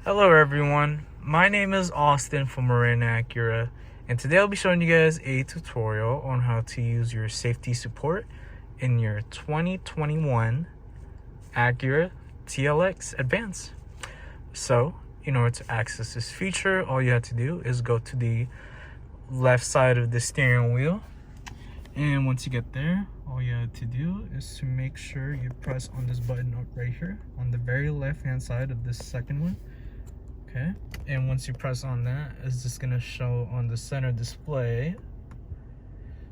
Hello everyone, my name is Austin from Acura, and today I'll be showing you guys a tutorial on how to use your safety support in your 2021 Acura TLX Advance. So, in order to access this feature, all you have to do is go to the left side of the steering wheel, and once you get there, all you have to do is to make sure you press on this button up right here on the very left hand side of this second one. Okay, and once you press on that, it's just gonna show on the center display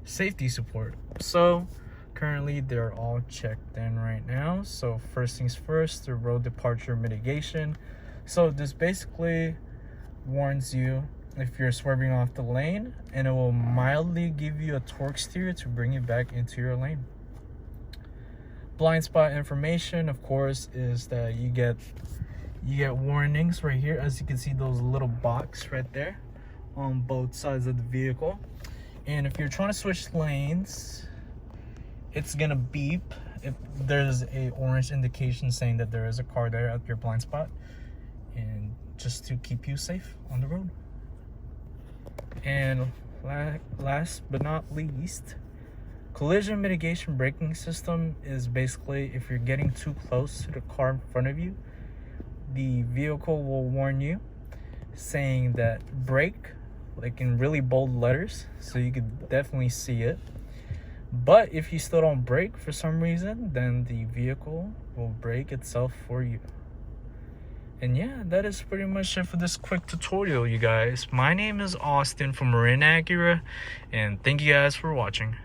safety support. So currently they're all checked in right now. So first things first, the road departure mitigation. So this basically warns you if you're swerving off the lane, and it will mildly give you a torque steer to bring you back into your lane. Blind spot information, of course, is that you get warnings right here. As you can see, those little box right there on both sides of the vehicle, and if you're trying to switch lanes, it's gonna beep if there's a orange indication saying that there is a car there at your blind spot, and just to keep you safe on the road. And last but not least, collision mitigation braking system is basically if you're getting too close to the car in front of you, the vehicle will warn you saying that brake, like in really bold letters, so you could definitely see it. But if you still don't brake for some reason, then the vehicle will brake itself for you. And yeah, that is pretty much it for this quick tutorial, you guys. My name is Austin from Acura, and thank you guys for watching.